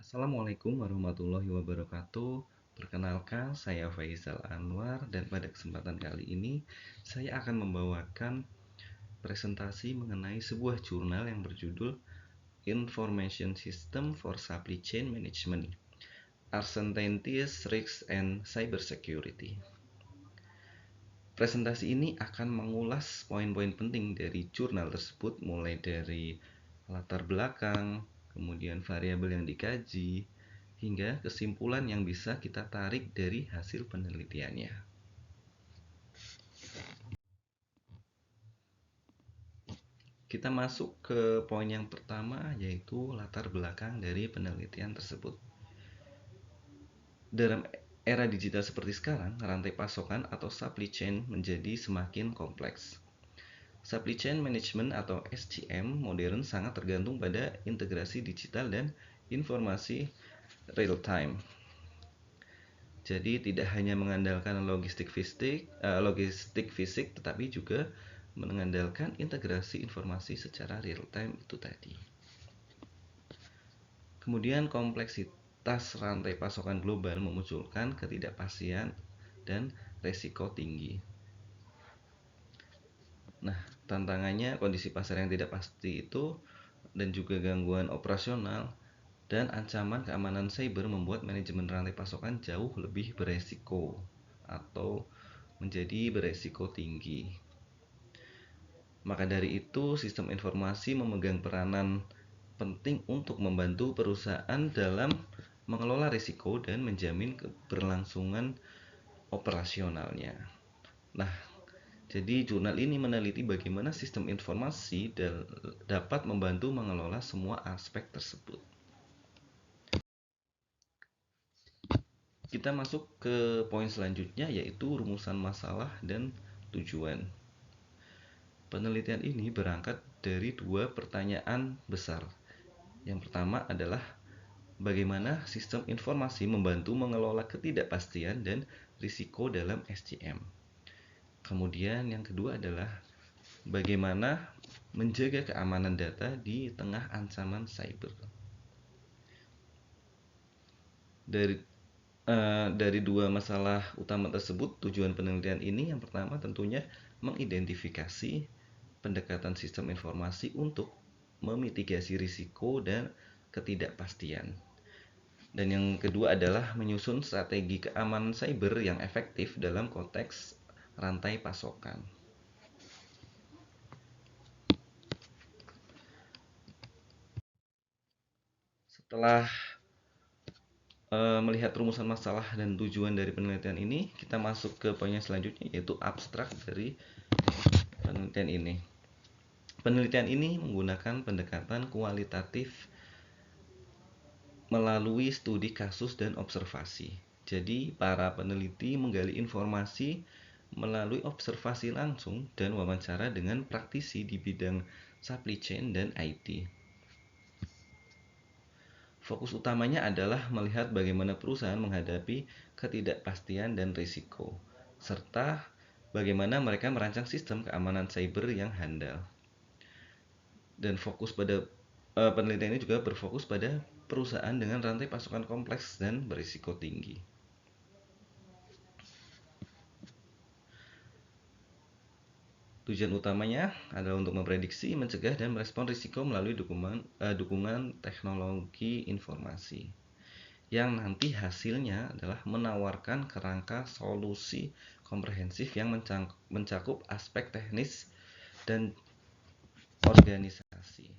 Assalamualaikum warahmatullahi wabarakatuh. Perkenalkan, saya Faizal Anwar dan pada kesempatan kali ini saya akan membawakan presentasi mengenai sebuah jurnal yang berjudul Information System for Supply Chain Management: Uncertainties, Risks, and Cybersecurity. Presentasi ini akan mengulas poin-poin penting dari jurnal tersebut, mulai dari latar belakang, kemudian variabel yang dikaji, hingga kesimpulan yang bisa kita tarik dari hasil penelitiannya. Kita masuk ke poin yang pertama, yaitu latar belakang dari penelitian tersebut. Dalam era digital seperti sekarang, rantai pasokan atau supply chain menjadi semakin kompleks. Supply Chain Management atau SCM modern sangat tergantung pada integrasi digital dan informasi real time. Jadi tidak hanya mengandalkan logistik fisik, tetapi juga mengandalkan integrasi informasi secara real time itu tadi. Kemudian kompleksitas rantai pasokan global memunculkan ketidakpastian dan resiko tinggi. Nah, tantangannya kondisi pasar yang tidak pasti itu dan juga gangguan operasional dan ancaman keamanan cyber membuat manajemen rantai pasokan jauh lebih beresiko atau menjadi beresiko tinggi. Maka dari itu, sistem informasi memegang peranan penting untuk membantu perusahaan dalam mengelola risiko dan menjamin keberlangsungan operasionalnya. Nah, jadi jurnal ini meneliti bagaimana sistem informasi dapat membantu mengelola semua aspek tersebut. Kita masuk ke poin selanjutnya, yaitu rumusan masalah dan tujuan. Penelitian ini berangkat dari dua pertanyaan besar. Yang pertama adalah bagaimana sistem informasi membantu mengelola ketidakpastian dan risiko dalam SCM. Kemudian yang kedua adalah bagaimana menjaga keamanan data di tengah ancaman cyber. Dari dua masalah utama tersebut, tujuan penelitian ini yang pertama tentunya mengidentifikasi pendekatan sistem informasi untuk memitigasi risiko dan ketidakpastian. Dan yang kedua adalah menyusun strategi keamanan cyber yang efektif dalam konteks rantai pasokan. Setelah melihat rumusan masalah dan tujuan dari penelitian ini, kita masuk ke poin yang selanjutnya, yaitu abstrak dari penelitian ini. Penelitian ini menggunakan pendekatan kualitatif melalui studi kasus dan observasi. Jadi, para peneliti menggali informasi melalui observasi langsung dan wawancara dengan praktisi di bidang supply chain dan IT. Fokus utamanya adalah melihat bagaimana perusahaan menghadapi ketidakpastian dan risiko, serta bagaimana mereka merancang sistem keamanan cyber yang handal. Dan penelitian ini juga berfokus pada perusahaan dengan rantai pasokan kompleks dan berisiko tinggi. Tujuan utamanya adalah untuk memprediksi, mencegah, dan merespon risiko melalui dukungan teknologi informasi, yang nanti hasilnya adalah menawarkan kerangka solusi komprehensif yang mencakup aspek teknis dan organisasi.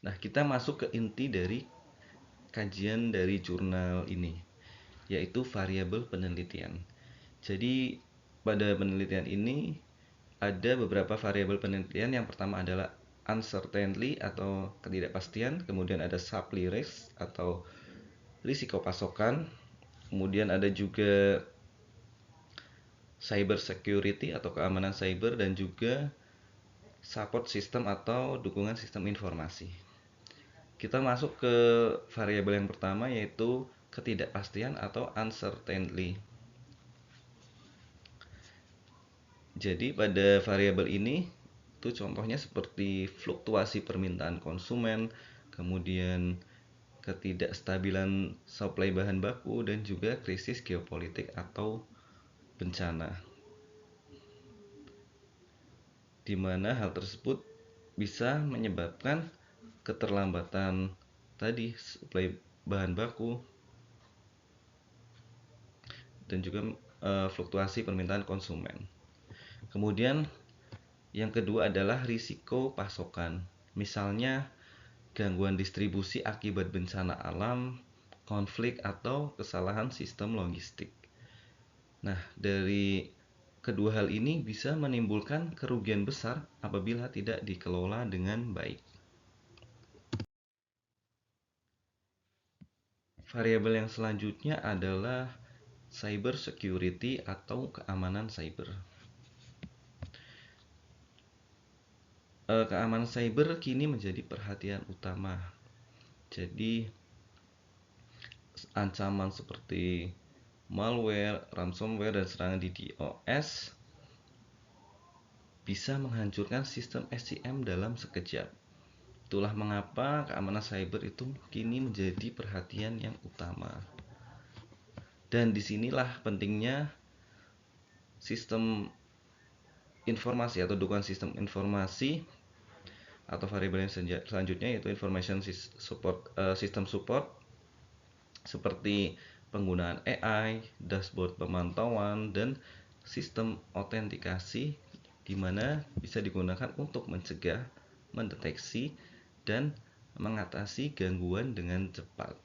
Nah, kita masuk ke inti dari kajian dari jurnal ini, yaitu variabel penelitian. Jadi, pada penelitian ini ada beberapa variabel penelitian. Yang pertama adalah uncertainty atau ketidakpastian, kemudian ada supply risk atau risiko pasokan, kemudian ada juga cyber security atau keamanan cyber, dan juga support system atau dukungan sistem informasi. Kita masuk ke variabel yang pertama, yaitu ketidakpastian atau uncertainty. Jadi pada variabel ini itu contohnya seperti fluktuasi permintaan konsumen, kemudian ketidakstabilan suplai bahan baku, dan juga krisis geopolitik atau bencana, di mana hal tersebut bisa menyebabkan keterlambatan tadi suplai bahan baku dan juga fluktuasi permintaan konsumen. Kemudian yang kedua adalah risiko pasokan. Misalnya gangguan distribusi akibat bencana alam, konflik, atau kesalahan sistem logistik. Nah, dari kedua hal ini bisa menimbulkan kerugian besar apabila tidak dikelola dengan baik. Variabel yang selanjutnya adalah cyber security atau keamanan cyber. Keamanan cyber kini menjadi perhatian utama. Jadi, ancaman seperti malware, ransomware, dan serangan DDoS bisa menghancurkan sistem SCM dalam sekejap. Itulah mengapa keamanan cyber itu kini menjadi perhatian yang utama. Dan disinilah pentingnya sistem informasi atau dukungan sistem informasi atau variabel yang selanjutnya yaitu information support, system support, seperti penggunaan AI, dashboard pemantauan, dan sistem autentikasi, di mana bisa digunakan untuk mencegah, mendeteksi, dan mengatasi gangguan dengan cepat.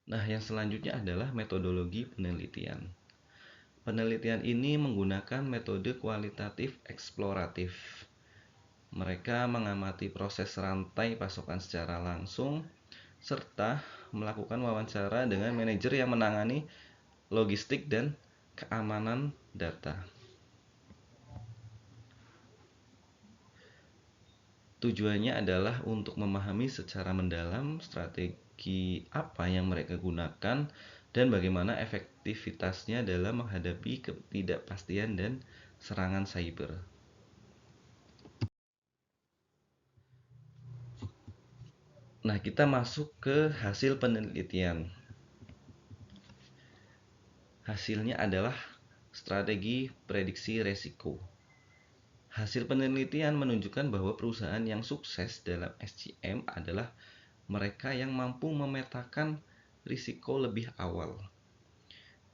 Nah, yang selanjutnya adalah metodologi penelitian. Penelitian ini menggunakan metode kualitatif eksploratif. Mereka mengamati proses rantai pasokan secara langsung, serta melakukan wawancara dengan manajer yang menangani logistik dan keamanan data. Tujuannya adalah untuk memahami secara mendalam strategi apa yang mereka gunakan dan bagaimana efektivitasnya dalam menghadapi ketidakpastian dan serangan cyber. Nah, kita masuk ke hasil penelitian. Hasilnya adalah strategi prediksi resiko. Hasil penelitian menunjukkan bahwa perusahaan yang sukses dalam SCM adalah mereka yang mampu memetakan risiko lebih awal.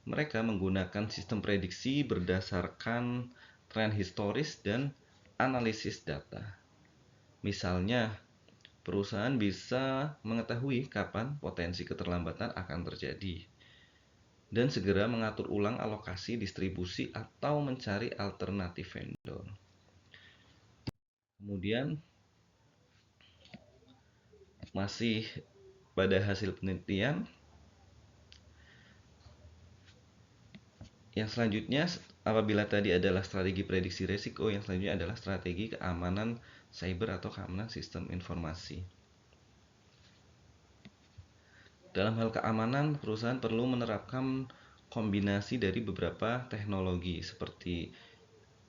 Mereka menggunakan sistem prediksi berdasarkan tren historis dan analisis data. Misalnya, perusahaan bisa mengetahui kapan potensi keterlambatan akan terjadi dan segera mengatur ulang alokasi distribusi atau mencari alternatif vendor. Kemudian, masih pada hasil penelitian, yang selanjutnya apabila tadi adalah strategi prediksi risiko, yang selanjutnya adalah strategi keamanan cyber atau keamanan sistem informasi. Dalam hal keamanan, perusahaan perlu menerapkan kombinasi dari beberapa teknologi seperti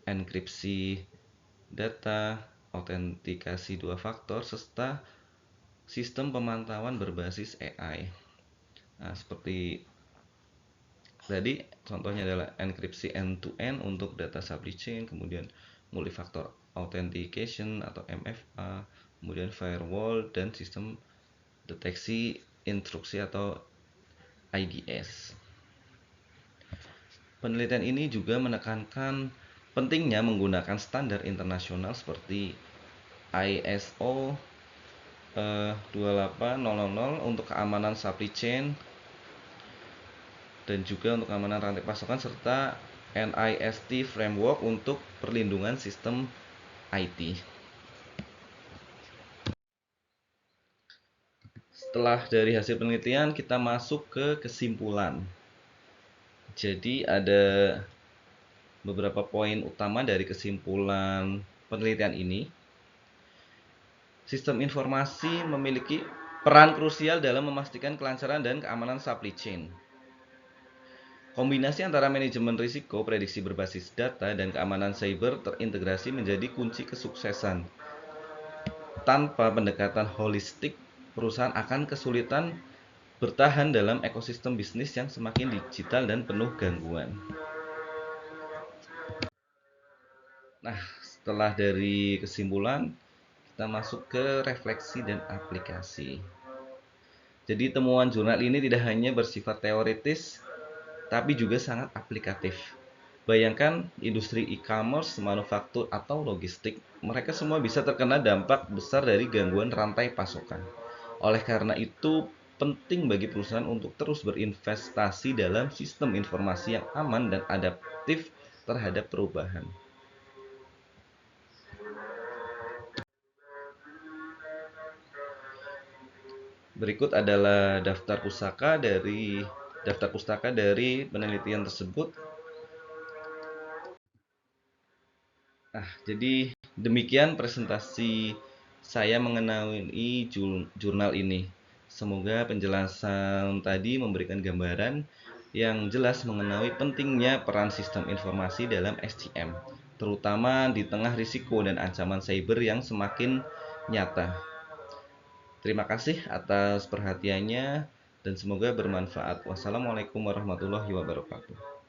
enkripsi data, autentikasi dua faktor, serta sistem pemantauan berbasis AI. Nah, seperti tadi contohnya adalah enkripsi end-to-end untuk data supply chain, kemudian multifactor authentication atau MFA, kemudian firewall, dan sistem deteksi instruksi atau IDS. Penelitian ini juga menekankan pentingnya menggunakan standar internasional seperti ISO 28000 untuk keamanan supply chain dan juga untuk keamanan rantai pasokan, serta NIST Framework untuk perlindungan sistem IT. Setelah dari hasil penelitian, kita masuk ke kesimpulan. Jadi ada beberapa poin utama dari kesimpulan penelitian ini. Sistem informasi memiliki peran krusial dalam memastikan kelancaran dan keamanan supply chain. Kombinasi antara manajemen risiko, prediksi berbasis data, dan keamanan cyber terintegrasi menjadi kunci kesuksesan. Tanpa pendekatan holistik, perusahaan akan kesulitan bertahan dalam ekosistem bisnis yang semakin digital dan penuh gangguan. Nah, setelah dari kesimpulan, kita masuk ke refleksi dan aplikasi. Jadi temuan jurnal ini tidak hanya bersifat teoritis, tapi juga sangat aplikatif. Bayangkan industri e-commerce, manufaktur, atau logistik, mereka semua bisa terkena dampak besar dari gangguan rantai pasokan. Oleh karena itu, penting bagi perusahaan untuk terus berinvestasi dalam sistem informasi yang aman dan adaptif terhadap perubahan. Berikut adalah daftar pustaka dari penelitian tersebut. Nah, jadi demikian presentasi saya mengenai jurnal ini. Semoga penjelasan tadi memberikan gambaran yang jelas mengenai pentingnya peran sistem informasi dalam SCM, terutama di tengah risiko dan ancaman cyber yang semakin nyata. Terima kasih atas perhatiannya dan semoga bermanfaat. Wassalamualaikum warahmatullahi wabarakatuh.